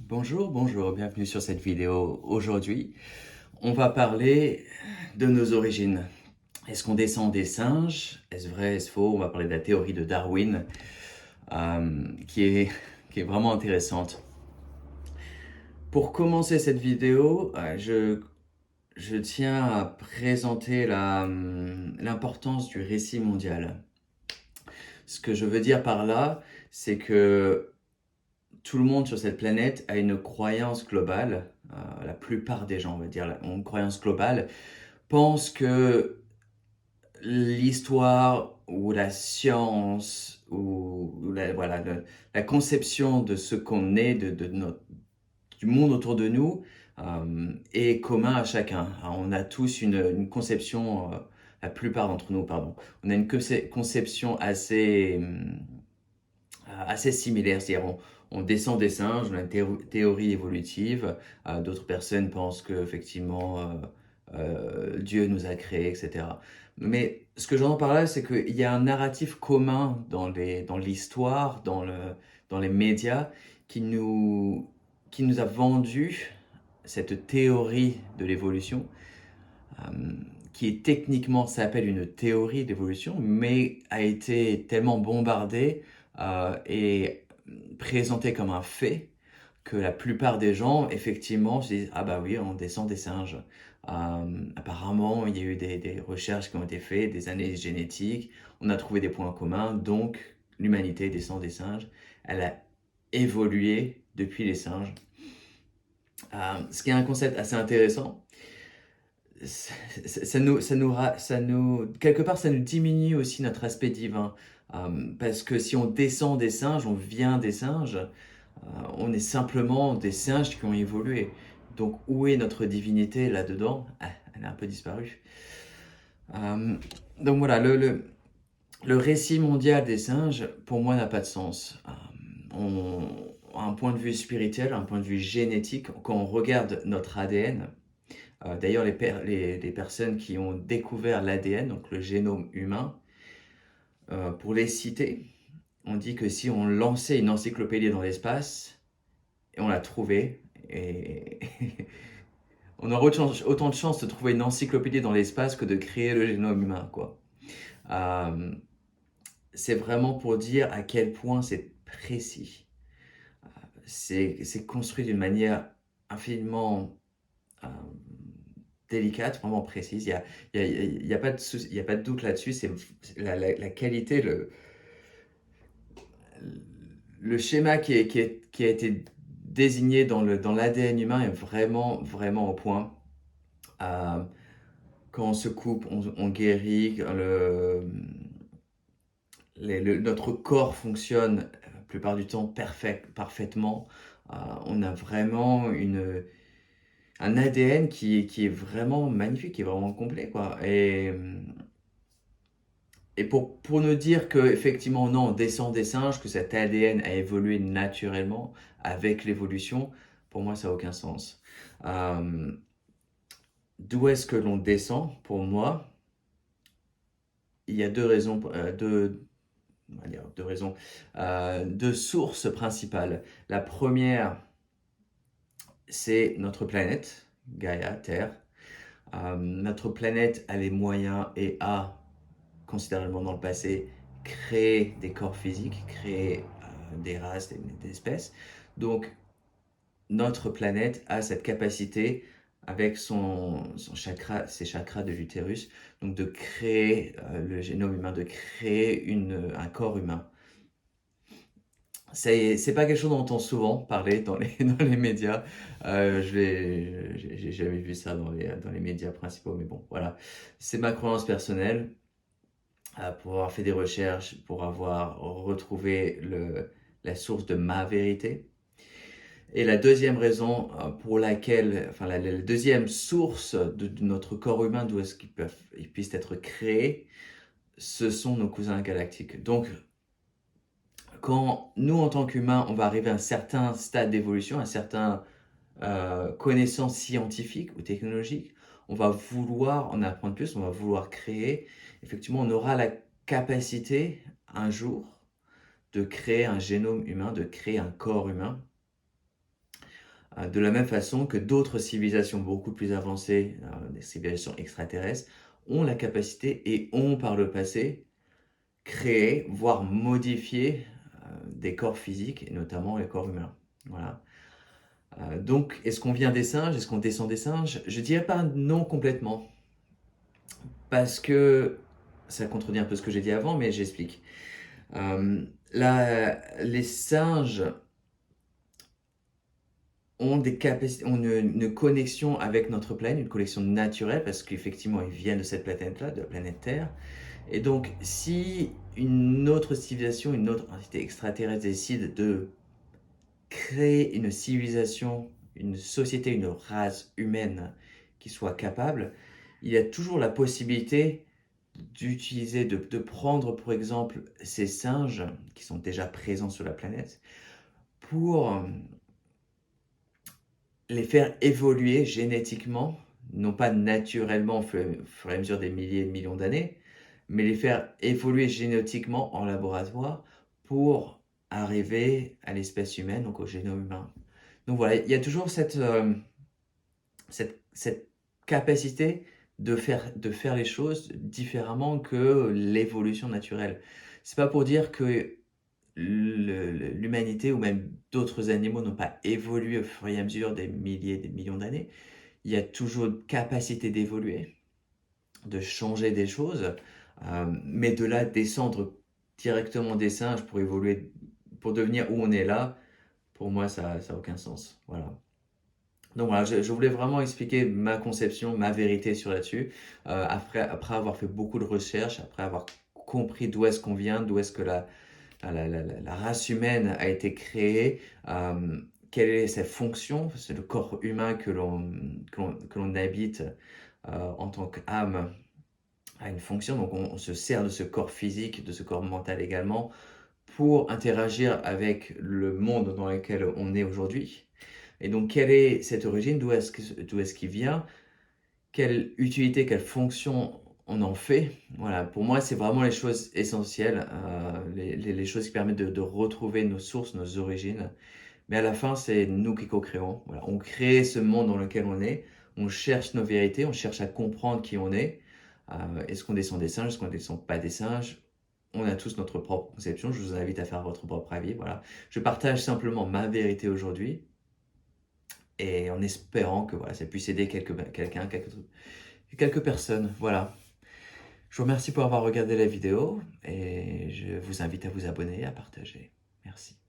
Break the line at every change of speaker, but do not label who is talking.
Bonjour, bienvenue sur cette vidéo. Aujourd'hui, on va parler de nos origines. Est-ce qu'on descend des singes? Est-ce vrai, est-ce faux? On va parler de la théorie de Darwin, qui est vraiment intéressante. Pour commencer cette vidéo, je tiens à présenter l'importance du récit mondial. Ce que je veux dire par là, c'est que tout le monde sur cette planète a une croyance globale. La plupart des gens, on va dire, ont une croyance globale, pensent que l'histoire ou la science ou la conception de ce qu'on est, du monde autour de nous, est commun à chacun. Alors, on a tous une conception, la plupart d'entre nous, pardon, on a une conception assez similaire, c'est-à-dire on descend des singes, on a une théorie évolutive, d'autres personnes pensent que effectivement Dieu nous a créés, etc. Mais ce que j'entends par là, c'est qu'il y a un narratif commun dans l'histoire, dans les médias, qui nous a vendu cette théorie de l'évolution, qui est techniquement s'appelle une théorie d'évolution, mais a été tellement bombardée et présentée comme un fait que la plupart des gens, effectivement, se disent « Ah bah oui, on descend des singes ». Apparemment, il y a eu des recherches qui ont été faites, des analyses génétiques, on a trouvé des points communs, donc l'humanité descend des singes. Elle a évolué depuis les singes. Ce qui est un concept assez intéressant. Quelque part, ça nous diminue aussi notre aspect divin. Parce que si on descend des singes, on vient des singes, on est simplement des singes qui ont évolué. Donc, où est notre divinité là-dedans? Elle a un peu disparu. Donc voilà, le récit mondial des singes, pour moi, n'a pas de sens. Un point de vue spirituel, un point de vue génétique, quand on regarde notre ADN, d'ailleurs, les personnes qui ont découvert l'ADN, donc le génome humain, pour les citer, on dit que si on lançait une encyclopédie dans l'espace, et on l'a trouvée, et on aurait autant de chances de trouver une encyclopédie dans l'espace que de créer le génome humain, quoi. C'est vraiment pour dire à quel point c'est précis. C'est construit d'une manière infiniment délicate, vraiment précise. Il y a pas de doute là-dessus. C'est la qualité, le schéma qui a été désigné dans l'ADN humain est vraiment, vraiment au point. Quand on se coupe, on guérit. Notre corps fonctionne la plupart du temps parfaitement. On a vraiment un ADN qui est vraiment magnifique, qui est vraiment complet, quoi. Et pour nous dire que effectivement non, on descend des singes, que cet ADN a évolué naturellement avec l'évolution, pour moi ça n'a aucun sens. D'où est-ce que l'on descend? Pour moi, il y a deux raisons, on va dire deux raisons, deux sources principales. La première, c'est notre planète, Gaïa, Terre. Notre planète a les moyens et a considérablement dans le passé créé des corps physiques, créé des races, des espèces. Donc notre planète a cette capacité avec son chakra, ses chakras de l'utérus, donc de créer le génome humain, de créer un corps humain. C'est pas quelque chose dont on entend souvent parler dans les médias. J'ai jamais vu ça dans les médias principaux, mais bon, voilà. C'est ma croyance personnelle. Pour avoir fait des recherches, pour avoir retrouvé la source de ma vérité. Et la deuxième raison pour laquelle, enfin la deuxième source de notre corps humain, d'où est-ce qu'il puisse être créé, ce sont nos cousins galactiques. Donc, quand nous, en tant qu'humains, on va arriver à un certain stade d'évolution, à certaines connaissances scientifiques ou technologiques, on va vouloir en apprendre plus, on va vouloir créer. Effectivement, on aura la capacité, un jour, de créer un génome humain, de créer un corps humain. De la même façon que d'autres civilisations beaucoup plus avancées, des civilisations extraterrestres, ont la capacité et ont par le passé créé, voire modifié des corps physiques, et notamment les corps humains. Voilà. Donc, est-ce qu'on vient des singes? Est-ce qu'on descend des singes? Je dirais pas non complètement, parce que ça contredit un peu ce que j'ai dit avant, mais j'explique. Les singes ont ont une connexion avec notre planète, une connexion naturelle, parce qu'effectivement, ils viennent de cette planète-là, de la planète Terre. Et donc, si une autre civilisation, une autre entité extraterrestre décide de créer une civilisation, une société, une race humaine qui soit capable, il y a toujours la possibilité d'utiliser, de prendre, pour exemple, ces singes qui sont déjà présents sur la planète pour les faire évoluer génétiquement, non pas naturellement au fur et à mesure des milliers et de millions d'années, mais les faire évoluer génétiquement en laboratoire pour arriver à l'espèce humaine, donc au génome humain. Donc voilà, il y a toujours cette capacité de faire les choses différemment que l'évolution naturelle. C'est pas pour dire que l'humanité ou même d'autres animaux n'ont pas évolué au fur et à mesure des milliers, des millions d'années. Il y a toujours une capacité d'évoluer, de changer des choses, mais de là descendre directement des singes pour évoluer, pour devenir où on est là, pour moi, ça n'a aucun sens. Voilà. Donc voilà, je voulais vraiment expliquer ma conception, ma vérité sur là-dessus, après avoir fait beaucoup de recherches, après avoir compris d'où est-ce qu'on vient, d'où est-ce que la race humaine a été créée, quelle est sa fonction, c'est le corps humain que l'on habite en tant qu'âme a une fonction, donc on se sert de ce corps physique, de ce corps mental également, pour interagir avec le monde dans lequel on est aujourd'hui. Et donc, quelle est cette origine? D'où est-ce qu'il vient? Quelle utilité, quelle fonction on en fait? Voilà, pour moi, c'est vraiment les choses essentielles, les choses qui permettent de retrouver nos sources, nos origines. Mais à la fin, c'est nous qui co-créons. Voilà, on crée ce monde dans lequel on est. On cherche nos vérités, on cherche à comprendre qui on est. Est-ce qu'on descend des singes? Est-ce qu'on ne descend pas des singes? On a tous notre propre conception. Je vous invite à faire votre propre avis. Voilà. Je partage simplement ma vérité aujourd'hui et en espérant que voilà, ça puisse aider quelques personnes. Voilà. Je vous remercie pour avoir regardé la vidéo et je vous invite à vous abonner et à partager. Merci.